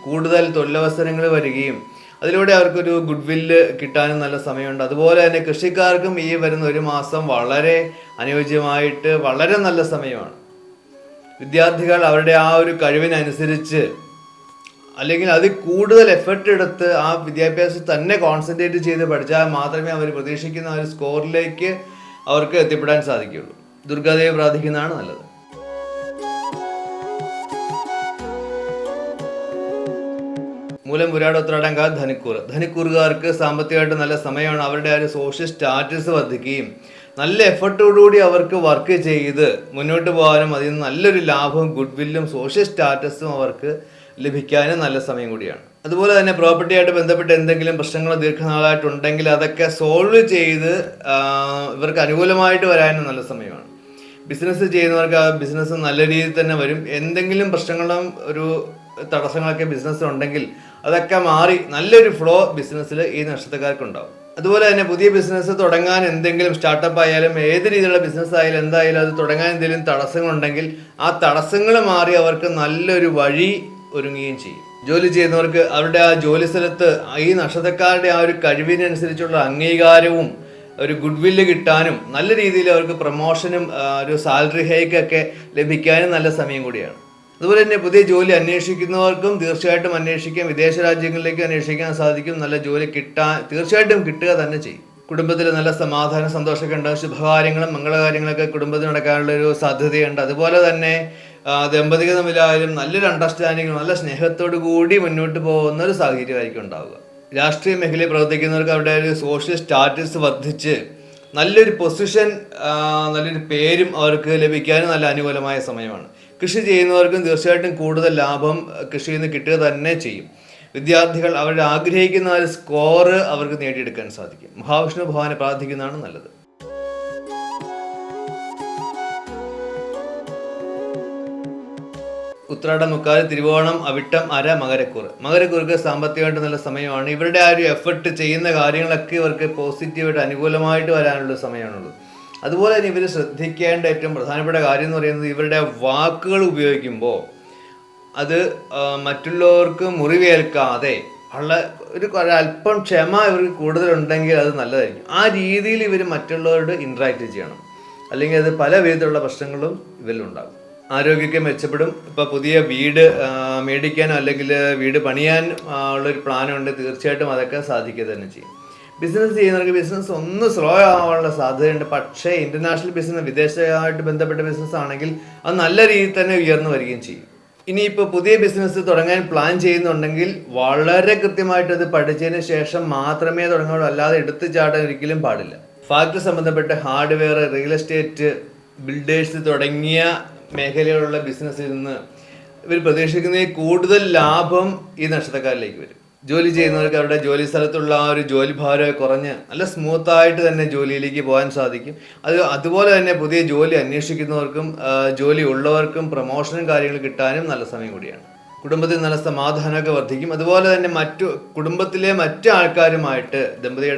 കൂടുതൽ തൊഴിലവസരങ്ങൾ വരികയും അതിലൂടെ അവർക്കൊരു ഗുഡ് വില്ല് കിട്ടാനും നല്ല സമയമുണ്ട്. അതുപോലെ തന്നെ കൃഷിക്കാർക്കും ഈ വരുന്ന ഒരു മാസം വളരെ അനുയോജ്യമായിട്ട് വളരെ നല്ല സമയമാണ്. വിദ്യാർത്ഥികൾ അവരുടെ ആ ഒരു കഴിവിനനുസരിച്ച് അല്ലെങ്കിൽ അതിൽ കൂടുതൽ എഫർട്ട് എടുത്ത് ആ വിദ്യാഭ്യാസം തന്നെ കോൺസെൻട്രേറ്റ് ചെയ്ത് പഠിച്ചാൽ മാത്രമേ അവർ പ്രതീക്ഷിക്കുന്ന ഒരു സ്കോറിലേക്ക് അവർക്ക് എത്തിപ്പെടാൻ സാധിക്കുകയുള്ളൂ. ദുർഗാദേവി പ്രാർത്ഥിക്കുന്നതാണ് നല്ലത്. മൂലം പുരാട ഉത്രാടങ്ക ധനിക്കൂറുകാർക്ക് സാമ്പത്തികമായിട്ട് നല്ല സമയമാണ്. അവരുടെ ഒരു സോഷ്യൽ സ്റ്റാറ്റസ് വർദ്ധിക്കുകയും നല്ല എഫർട്ടോടുകൂടി അവർക്ക് വർക്ക് ചെയ്ത് മുന്നോട്ട് പോകാനും അതിൽ നിന്ന് നല്ലൊരു ലാഭവും ഗുഡ് വില്ലും സോഷ്യൽ സ്റ്റാറ്റസും അവർക്ക് ലഭിക്കാനും നല്ല സമയം കൂടിയാണ്. അതുപോലെ തന്നെ പ്രോപ്പർട്ടിയായിട്ട് ബന്ധപ്പെട്ട് എന്തെങ്കിലും പ്രശ്നങ്ങൾ ദീർഘനാളായിട്ടുണ്ടെങ്കിൽ അതൊക്കെ സോൾവ് ചെയ്ത് ഇവർക്ക് അനുകൂലമായിട്ട് വരാനും നല്ല സമയമാണ്. ബിസിനസ് ചെയ്യുന്നവർക്ക് ആ ബിസിനസ് നല്ല രീതിയിൽ തന്നെ വരും. എന്തെങ്കിലും പ്രശ്നങ്ങളും ഒരു തടസ്സങ്ങളൊക്കെ ബിസിനസ്സിലുണ്ടെങ്കിൽ അതൊക്കെ മാറി നല്ലൊരു ഫ്ലോ ബിസിനസ്സിൽ ഈ നക്ഷത്രക്കാർക്കുണ്ടാവും. അതുപോലെ തന്നെ പുതിയ ബിസിനസ് തുടങ്ങാൻ എന്തെങ്കിലും സ്റ്റാർട്ടപ്പ് ആയാലും ഏത് രീതിയിലുള്ള ബിസിനസ് ആയാലും എന്തായാലും അത് തുടങ്ങാൻ എന്തെങ്കിലും തടസ്സങ്ങളുണ്ടെങ്കിൽ ആ തടസ്സങ്ങൾ മാറി അവർക്ക് നല്ലൊരു വഴി ഒരുങ്ങുകയും ചെയ്യും. ജോലി ചെയ്യുന്നവർക്ക് അവരുടെ ആ ജോലി സ്ഥലത്ത് ഈ നക്ഷത്രക്കാരുടെ ആ ഒരു കഴിവിനനുസരിച്ചുള്ള അംഗീകാരവും ഒരു ഗുഡ് വില്ല് കിട്ടാനും നല്ല രീതിയിൽ അവർക്ക് പ്രൊമോഷനും ഒരു സാലറി ഹൈക്കൊക്കെ ലഭിക്കാനും നല്ല സമയം കൂടിയാണ്. അതുപോലെ തന്നെ പുതിയ ജോലി അന്വേഷിക്കുന്നവർക്കും തീർച്ചയായിട്ടും അന്വേഷിക്കാം. വിദേശ രാജ്യങ്ങളിലേക്ക് അന്വേഷിക്കാൻ സാധിക്കും. നല്ല ജോലി തീർച്ചയായിട്ടും കിട്ടുക തന്നെ ചെയ്യും. കുടുംബത്തിൽ നല്ല സമാധാന സന്തോഷമൊക്കെ ഉണ്ടാകും. ശുഭകാര്യങ്ങളും മംഗളകാര്യങ്ങളൊക്കെ കുടുംബത്തിൽ നടക്കാനുള്ള ഒരു സാധ്യതയുണ്ട്. അതുപോലെ തന്നെ ദമ്പതികൾ തമ്മിലായാലും നല്ലൊരു അണ്ടർസ്റ്റാൻഡിങ് നല്ല സ്നേഹത്തോടു കൂടി മുന്നോട്ട് പോകുന്ന ഒരു സാഹചര്യമായിരിക്കും ഉണ്ടാവുക. രാഷ്ട്രീയ മേഖലയിൽ പ്രവർത്തിക്കുന്നവർക്ക് അവരുടെ ഒരു സോഷ്യൽ സ്റ്റാറ്റസ് വർദ്ധിച്ച് നല്ലൊരു പൊസിഷൻ നല്ലൊരു പേരും അവർക്ക് ലഭിക്കാനും നല്ല അനുകൂലമായ സമയമാണ്. കൃഷി ചെയ്യുന്നവർക്കും തീർച്ചയായിട്ടും കൂടുതൽ ലാഭം കൃഷിയിൽ നിന്ന് കിട്ടുക തന്നെ ചെയ്യും. വിദ്യാർത്ഥികൾ അവരുടെ ആഗ്രഹിക്കുന്ന ഒരു സ്കോറ് അവർക്ക് നേടിയെടുക്കാൻ സാധിക്കും. മഹാവിഷ്ണു ഭഗവാനെ പ്രാർത്ഥിക്കുന്നതാണ് നല്ലത്. ഉത്രാടം, മുക്കാല്, തിരുവോണം, അവിട്ടം, അര, മകരക്കൂർക്ക് സാമ്പത്തികമായിട്ട് നല്ല സമയമാണ്. ഇവരുടെ ആ ഒരു എഫർട്ട് ചെയ്യുന്ന കാര്യങ്ങളൊക്കെ ഇവർക്ക് പോസിറ്റീവായിട്ട് അനുകൂലമായിട്ട് വരാനുള്ള സമയമാണുള്ളത്. അതുപോലെ തന്നെ ഇവർ ശ്രദ്ധിക്കേണ്ട ഏറ്റവും പ്രധാനപ്പെട്ട കാര്യം എന്ന് പറയുന്നത് ഇവരുടെ വാക്കുകൾ ഉപയോഗിക്കുമ്പോൾ അത് മറ്റുള്ളവർക്ക് മുറിവേൽക്കാതെ ഒരു അല്പം ക്ഷമ ഇവർക്ക് കൂടുതലുണ്ടെങ്കിൽ അത് നല്ലതായിരിക്കും. ആ രീതിയിൽ ഇവർ മറ്റുള്ളവരോട് ഇൻട്രാക്ട് ചെയ്യണം. അല്ലെങ്കിൽ അത് പല വിധത്തിലുള്ള പ്രശ്നങ്ങളും ഇവരിലുണ്ടാകും. ആരോഗ്യമൊക്കെ മെച്ചപ്പെടും. ഇപ്പോൾ പുതിയ വീട് മേടിക്കാനോ അല്ലെങ്കിൽ വീട് പണിയാൻ ഉള്ളൊരു പ്ലാനുണ്ട്. തീർച്ചയായിട്ടും അതൊക്കെ സാധിക്കുക തന്നെ ചെയ്യും. ബിസിനസ് ചെയ്യുന്നവർക്ക് ബിസിനസ് ഒന്ന് സ്ലോ ആവാനുള്ള സാധ്യതയുണ്ട്. പക്ഷേ ഇൻ്റർനാഷണൽ ബിസിനസ്, വിദേശമായിട്ട് ബന്ധപ്പെട്ട ബിസിനസ് ആണെങ്കിൽ അത് നല്ല രീതിയിൽ തന്നെ ഉയർന്നു വരികയും ചെയ്യും. ഇനിയിപ്പോൾ പുതിയ ബിസിനസ് തുടങ്ങാൻ പ്ലാൻ ചെയ്യുന്നുണ്ടെങ്കിൽ വളരെ കൃത്യമായിട്ട് അത് പഠിച്ചതിന് ശേഷം മാത്രമേ തുടങ്ങുള്ളൂ. അല്ലാതെ എടുത്തു ചാടാൻ ഒരിക്കലും പാടില്ല. ഫാക്ടറി സംബന്ധപ്പെട്ട ഹാർഡ്വെയർ, റിയൽ എസ്റ്റേറ്റ്, ബിൽഡേഴ്സ് തുടങ്ങിയ മേഖലയിലുള്ള ബിസിനസ്സിൽ നിന്ന് ഇവർ പ്രതീക്ഷിക്കുന്നതിൽ കൂടുതൽ ലാഭം ഈ നക്ഷത്രക്കാരിലേക്ക് വരും. ജോലി ചെയ്യുന്നവർക്ക് അവരുടെ ജോലി സ്ഥലത്തുള്ള ആ ഒരു ജോലി ഭാരം കുറഞ്ഞ് നല്ല സ്മൂത്തായിട്ട് തന്നെ ജോലിയിലേക്ക് പോകാൻ സാധിക്കും. അതുപോലെ തന്നെ പുതിയ ജോലി അന്വേഷിക്കുന്നവർക്കും ജോലി ഉള്ളവർക്കും പ്രൊമോഷനും കാര്യങ്ങൾ കിട്ടാനും നല്ല സമയം കൂടിയാണ്. കുടുംബത്തിൽ നല്ല സമാധാനമൊക്കെ വർദ്ധിക്കും. അതുപോലെ തന്നെ കുടുംബത്തിലെ മറ്റു ആൾക്കാരുമായിട്ട്, ദമ്പതികൾ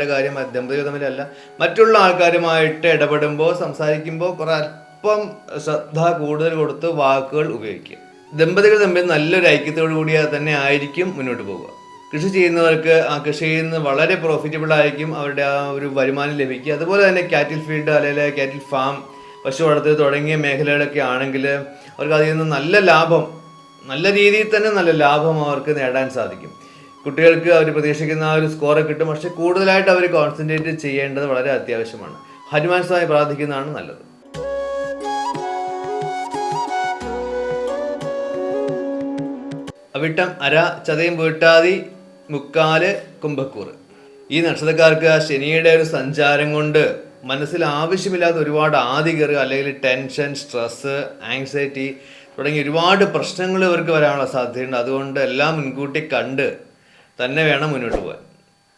തമ്മിലല്ല, മറ്റുള്ള ആൾക്കാരുമായിട്ട് ഇടപെടുമ്പോൾ, സംസാരിക്കുമ്പോൾ കുറെ അല്പം ശ്രദ്ധ കൂടുതൽ കൊടുത്ത് വാക്കുകൾ ഉപയോഗിക്കുക. ദമ്പതികൾ തമ്മിൽ നല്ലൊരു ഐക്യത്തോടു കൂടിയാൽ തന്നെ ആയിരിക്കും മുന്നോട്ട് പോകുക. കൃഷി ചെയ്യുന്നവർക്ക് ആ കൃഷിയിൽ നിന്ന് വളരെ പ്രോഫിറ്റബിൾ ആയിരിക്കും അവരുടെ ആ ഒരു വരുമാനം ലഭിക്കുക. അതുപോലെ തന്നെ കാറ്റിൽ ഫീൽഡ് അല്ലെങ്കിൽ കാറ്റിൽ ഫാം, പശു വളർത്തൽ തുടങ്ങിയ മേഖലകളൊക്കെ ആണെങ്കിൽ അവർക്ക് അതിൽ നിന്ന് നല്ല രീതിയിൽ തന്നെ നല്ല ലാഭം അവർക്ക് നേടാൻ സാധിക്കും. കുട്ടികൾക്ക് അവർ പ്രതീക്ഷിക്കുന്ന ആ ഒരു സ്കോറ് കിട്ടും. പക്ഷെ കൂടുതലായിട്ട് അവർ കോൺസെൻട്രേറ്റ് ചെയ്യേണ്ടത് വളരെ അത്യാവശ്യമാണ്. ഹനുമാൻ സ്വാമി പ്രാർത്ഥിക്കുന്നതാണ് നല്ലത്. അവിട്ടം, അര, ചതയം, പൂട്ടാതി, മുക്കാല്, കുംഭക്കൂർ. ഈ നക്ഷത്രക്കാർക്ക് ആ ശനിയുടെ ഒരു സഞ്ചാരം കൊണ്ട് മനസ്സിൽ ആവശ്യമില്ലാത്ത ഒരുപാട് ആദി കയറുക, അല്ലെങ്കിൽ ടെൻഷൻ, സ്ട്രെസ്, ആങ്സൈറ്റി തുടങ്ങിയ ഒരുപാട് പ്രശ്നങ്ങൾ ഇവർക്ക് വരാനുള്ള സാധ്യതയുണ്ട്. അതുകൊണ്ട് എല്ലാം മുൻകൂട്ടി കണ്ട് തന്നെ വേണം മുന്നോട്ട് പോകാൻ.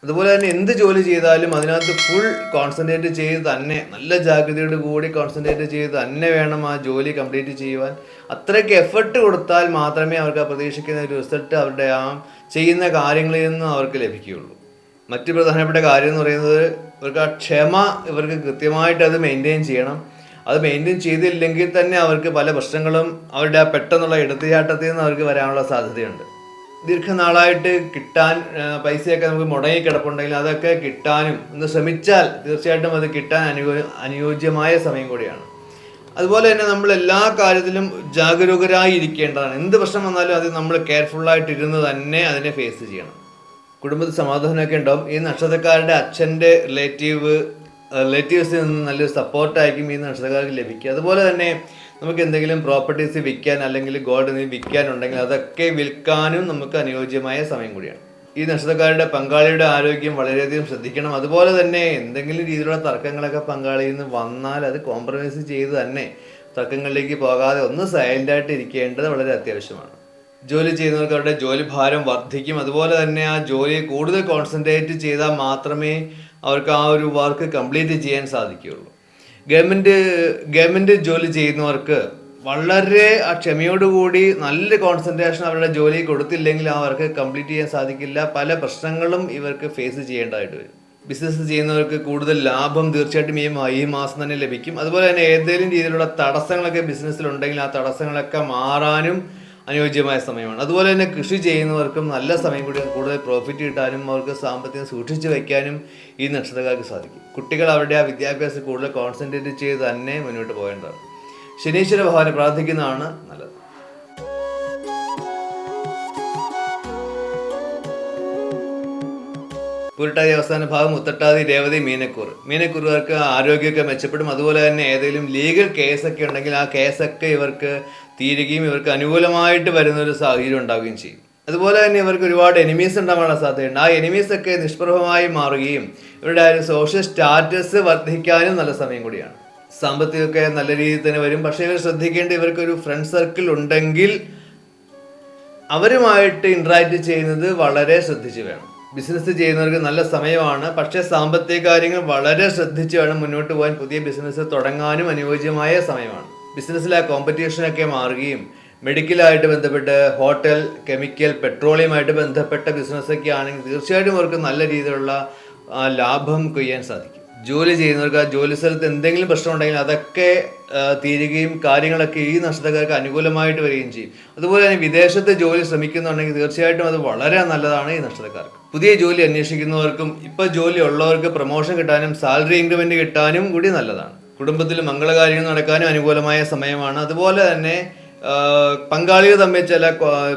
അതുപോലെ തന്നെ എന്ത് ജോലി ചെയ്താലും അതിനകത്ത് ഫുൾ കോൺസെൻട്രേറ്റ് ചെയ്ത് തന്നെ, നല്ല ജാഗ്രതയോട് കൂടി കോൺസെൻട്രേറ്റ് ചെയ്ത് തന്നെ വേണം ആ ജോലി കംപ്ലീറ്റ് ചെയ്യുവാൻ. അത്രയ്ക്ക് എഫർട്ട് കൊടുത്താൽ മാത്രമേ അവർക്ക് ആ പ്രതീക്ഷിക്കുന്ന ഒരു റിസൾട്ട് അവരുടെ ആ ചെയ്യുന്ന കാര്യങ്ങളിൽ നിന്നും അവർക്ക് ലഭിക്കുകയുള്ളൂ. മറ്റു പ്രധാനപ്പെട്ട കാര്യം എന്ന് പറയുന്നത് ഇവർക്ക് ആ ക്ഷമ ഇവർക്ക് കൃത്യമായിട്ട് അത് മെയിൻറ്റെയിൻ ചെയ്യണം. അത് മെയിൻറ്റെയിൻ ചെയ്തില്ലെങ്കിൽ തന്നെ അവർക്ക് പല പ്രശ്നങ്ങളും അവരുടെ ആ പെട്ടെന്നുള്ള എടുത്തുചാട്ടത്തിൽ നിന്ന് അവർക്ക് വരാനുള്ള സാധ്യതയുണ്ട്. ദീർഘനാളായിട്ട് കിട്ടാൻ പൈസയൊക്കെ നമുക്ക് മുടങ്ങി കിടപ്പുണ്ടെങ്കിൽ അതൊക്കെ കിട്ടാനും ഒന്ന് ശ്രമിച്ചാൽ തീർച്ചയായിട്ടും അത് കിട്ടാൻ അനുയോജ്യമായ സമയം കൂടിയാണ്. അതുപോലെ തന്നെ നമ്മൾ എല്ലാ കാര്യത്തിലും ജാഗരൂകരായി ഇരിക്കേണ്ടതാണ്. എന്ത് പ്രശ്നം വന്നാലും അത് നമ്മൾ കെയർഫുള്ളായിട്ടിരുന്ന് തന്നെ അതിനെ ഫേസ് ചെയ്യണം. കുടുംബത്തിൽ സമാധാനമൊക്കെ ഉണ്ടാവും. ഈ നക്ഷത്രക്കാരുടെ അച്ഛൻ്റെ റിലേറ്റീവ്സിൽ നിന്ന് നല്ലൊരു സപ്പോർട്ടായിരിക്കും ഈ നക്ഷത്രക്കാർക്ക് ലഭിക്കുക. അതുപോലെ തന്നെ നമുക്ക് എന്തെങ്കിലും പ്രോപ്പർട്ടീസ് വിൽക്കാൻ അല്ലെങ്കിൽ ഗോൾഡ് വിൽക്കാനുണ്ടെങ്കിൽ അതൊക്കെ വിൽക്കാനും നമുക്ക് അനുയോജ്യമായ സമയം കൂടിയാണ്. ഈ നക്ഷത്രക്കാരുടെ പങ്കാളിയുടെ ആരോഗ്യം വളരെയധികം ശ്രദ്ധിക്കണം. അതുപോലെ തന്നെ എന്തെങ്കിലും രീതിയിലുള്ള തർക്കങ്ങളൊക്കെ പങ്കാളിയിൽ നിന്ന് വന്നാൽ അത് കോംപ്രമൈസ് ചെയ്ത് തന്നെ തർക്കങ്ങളിലേക്ക് പോകാതെ ഒന്ന് സൈലൻ്റായിട്ട് ഇരിക്കേണ്ടത് വളരെ അത്യാവശ്യമാണ്. ജോലി ചെയ്യുന്നവർക്ക് അവരുടെ ജോലി ഭാരം വർദ്ധിക്കും. അതുപോലെ തന്നെ ആ ജോലി കൂടുതൽ കോൺസെൻട്രേറ്റ് ചെയ്താൽ മാത്രമേ അവർക്ക് ആ ഒരു വർക്ക് കംപ്ലീറ്റ് ചെയ്യാൻ സാധിക്കുകയുള്ളൂ. ഗവൺമെൻറ് ജോലി ചെയ്യുന്നവർക്ക് വളരെ ആ ക്ഷമയോടുകൂടി നല്ല കോൺസെൻട്രേഷൻ അവരുടെ ജോലി കൊടുത്തില്ലെങ്കിൽ ആ വർക്ക് കംപ്ലീറ്റ് ചെയ്യാൻ സാധിക്കില്ല. പല പ്രശ്നങ്ങളും ഇവർക്ക് ഫേസ് ചെയ്യേണ്ടതായിട്ട് വരും. ബിസിനസ് ചെയ്യുന്നവർക്ക് കൂടുതൽ ലാഭം തീർച്ചയായിട്ടും ഈ മാസം തന്നെ ലഭിക്കും. അതുപോലെ തന്നെ ഏതെങ്കിലും രീതിയിലുള്ള തടസ്സങ്ങളൊക്കെ ബിസിനസ്സിലുണ്ടെങ്കിൽ ആ തടസ്സങ്ങളൊക്കെ മാറാനും അനുയോജ്യമായ സമയമാണ്. അതുപോലെ തന്നെ കൃഷി ചെയ്യുന്നവർക്കും നല്ല സമയം കൂടി കൂടുതൽ പ്രോഫിറ്റ് കിട്ടാനും അവർക്ക് സാമ്പത്തികം സൂക്ഷിച്ചു വയ്ക്കാനും ഈ നക്ഷത്രക്കാർക്ക് സാധിക്കും. കുട്ടികൾ അവരുടെ ആ വിദ്യാഭ്യാസം കൂടുതൽ കോൺസെൻട്രേറ്റ് ചെയ്ത് തന്നെ മുന്നോട്ട് പോകേണ്ടതാണ്. ശനീശ്വര ഭഗവാനെ പ്രാർത്ഥിക്കുന്നതാണ് നല്ലത്. പുരട്ടാതി അവസാന ഭാഗം, ഉത്രട്ടാതി, രേവതി, മീനക്കൂറുകാർക്ക് ആരോഗ്യമൊക്കെ മെച്ചപ്പെടും. അതുപോലെ തന്നെ ഏതെങ്കിലും ലീഗൽ കേസൊക്കെ ഉണ്ടെങ്കിൽ ആ കേസൊക്കെ ഇവർക്ക് തീരുകയും ഇവർക്ക് അനുകൂലമായിട്ട് വരുന്നൊരു സാഹചര്യം ഉണ്ടാവുകയും ചെയ്യും. അതുപോലെ തന്നെ ഇവർക്ക് ഒരുപാട് എനിമീസ് ഉണ്ടാവാനുള്ള സാധ്യതയുണ്ട്. ആ എനിമീസൊക്കെ നിഷ്പ്രഭമായി മാറുകയും ഇവരുടെ ആ ഒരു സോഷ്യൽ സ്റ്റാറ്റസ് വർദ്ധിക്കാനും നല്ല സമയം കൂടിയാണ്. സാമ്പത്തികമൊക്കെ നല്ല രീതിയിൽ തന്നെ വരും. പക്ഷേ ഇവർ ശ്രദ്ധിക്കേണ്ട, ഇവർക്കൊരു ഫ്രണ്ട് സർക്കിൾ ഉണ്ടെങ്കിൽ അവരുമായിട്ട് ഇൻട്രാക്ട് ചെയ്യുന്നത് വളരെ ശ്രദ്ധിച്ച് വേണം. ബിസിനസ് ചെയ്യുന്നവർക്ക് നല്ല സമയമാണ്. പക്ഷേ സാമ്പത്തിക കാര്യങ്ങൾ വളരെ ശ്രദ്ധിച്ച് വേണം മുന്നോട്ട് പോകാൻ. പുതിയ ബിസിനസ് തുടങ്ങാനും അനുയോജ്യമായ സമയമാണ്. ബിസിനസ്സിലെ കോമ്പറ്റീഷനൊക്കെ മാറുകയും മെഡിക്കലായിട്ട് ബന്ധപ്പെട്ട് ഹോട്ടൽ, കെമിക്കൽ, പെട്രോളിയമായിട്ട് ബന്ധപ്പെട്ട ബിസിനസ്സൊക്കെ ആണെങ്കിൽ തീർച്ചയായിട്ടും അവർക്ക് നല്ല രീതിയിലുള്ള ലാഭം കൊയ്യാൻ സാധിക്കും. ജോലി ചെയ്യുന്നവർക്ക് ആ ജോലി സ്ഥലത്ത് എന്തെങ്കിലും പ്രശ്നം ഉണ്ടെങ്കിൽ അതൊക്കെ തീരുകയും കാര്യങ്ങളൊക്കെ ഈ നക്ഷത്രക്കാർക്ക് അനുകൂലമായിട്ട് വരികയും ചെയ്യും. അതുപോലെ തന്നെ വിദേശത്ത് ജോലി ശ്രമിക്കുന്നുണ്ടെങ്കിൽ തീർച്ചയായിട്ടും അത് വളരെ നല്ലതാണ് ഈ നക്ഷത്രക്കാർക്ക്. പുതിയ ജോലി അന്വേഷിക്കുന്നവർക്കും ഇപ്പോൾ ജോലി ഉള്ളവർക്ക് പ്രൊമോഷൻ കിട്ടാനും സാലറി ഇൻക്രിമെൻറ്റ് കിട്ടാനും കൂടി നല്ലതാണ്. കുടുംബത്തിൽ മംഗളകാര്യങ്ങൾ നടക്കാനും അനുകൂലമായ സമയമാണ്. അതുപോലെ തന്നെ പങ്കാളികൾ തമ്മിൽ ചില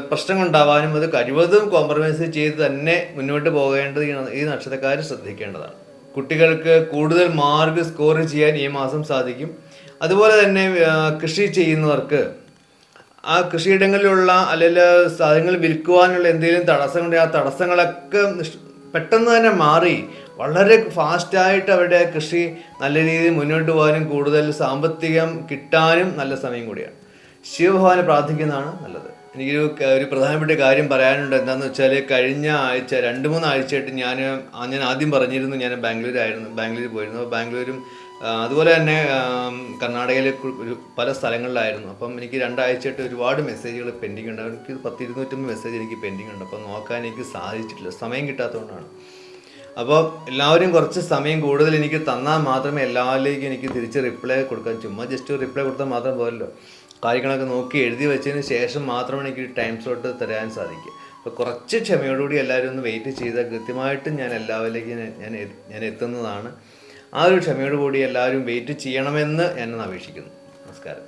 പ്രശ്നങ്ങൾ ഉണ്ടാവാനും അത് കഴിവതും കോംപ്രമൈസ് ചെയ്ത് തന്നെ മുന്നോട്ട് പോകേണ്ടത് ഈ നക്ഷത്രക്കാർ ശ്രദ്ധിക്കേണ്ടതാണ്. കുട്ടികൾക്ക് കൂടുതൽ മാർക്ക് സ്കോർ ചെയ്യാൻ ഈ മാസം സാധിക്കും. അതുപോലെ തന്നെ കൃഷി ചെയ്യുന്നവർക്ക് ആ കൃഷിയിടങ്ങളിലുള്ള അല്ലെങ്കിൽ സാധനങ്ങൾ വിൽക്കുവാനുള്ള എന്തെങ്കിലും തടസ്സങ്ങളുണ്ടെങ്കിൽ ആ തടസ്സങ്ങളൊക്കെ പെട്ടെന്ന് തന്നെ മാറി വളരെ ഫാസ്റ്റായിട്ട് അവരുടെ കൃഷി നല്ല രീതിയിൽ മുന്നോട്ട് പോകാനും കൂടുതൽ സാമ്പത്തികം കിട്ടാനും നല്ല സമയം കൂടിയാണ്. ശിവഭഗവാനെ പ്രാർത്ഥിക്കുന്നതാണ് നല്ലത്. ഒരു പ്രധാനപ്പെട്ട കാര്യം പറയാനുണ്ട്. എന്താണെന്ന് വെച്ചാൽ കഴിഞ്ഞ ആഴ്ച 2-3 ആഴ്ചയായിട്ട് ഞാൻ ആദ്യം പറഞ്ഞിരുന്നു ഞാൻ ബാംഗ്ലൂരിൽ പോയിരുന്നു. ബാംഗ്ലൂരും അതുപോലെ തന്നെ കർണാടകയിലെ പല സ്ഥലങ്ങളിലായിരുന്നു. അപ്പം എനിക്ക് 2 ആഴ്ചയായിട്ട് ഒരുപാട് മെസ്സേജുകൾ പെൻഡിങ് ഉണ്ട്. എനിക്ക് 100-250 മെസ്സേജ് എനിക്ക് പെൻഡിങ് ഉണ്ട്. അപ്പം നോക്കാൻ എനിക്ക് സാധിച്ചിട്ടില്ല, സമയം കിട്ടാത്തതുകൊണ്ടാണ്. അപ്പോൾ എല്ലാവരും കുറച്ച് സമയം കൂടുതൽ എനിക്ക് തന്നാൽ മാത്രമേ എല്ലാവരിലേക്കും എനിക്ക് തിരിച്ച് റിപ്ലൈ കൊടുക്കാൻ, ചുമ്മാ ജസ്റ്റ് റിപ്ലൈ കൊടുത്താൽ മാത്രം പോരല്ലോ, കാര്യങ്ങളൊക്കെ നോക്കി എഴുതി വെച്ചതിന് ശേഷം മാത്രമാണ് എനിക്ക് ടൈം സ്ലോട്ട് തരാൻ സാധിക്കുക. അപ്പോൾ കുറച്ച് ക്ഷമയോടുകൂടി എല്ലാവരും ഒന്ന് വെയിറ്റ് ചെയ്താൽ കൃത്യമായിട്ടും ഞാൻ എല്ലാവരിലേക്കും ഞാൻ എത്തുന്നതാണ്. ആ ഒരു ക്ഷമയോടുകൂടി എല്ലാവരും വെയിറ്റ് ചെയ്യണമെന്ന് ഞാൻ അപേക്ഷിക്കുന്നു. നമസ്കാരം.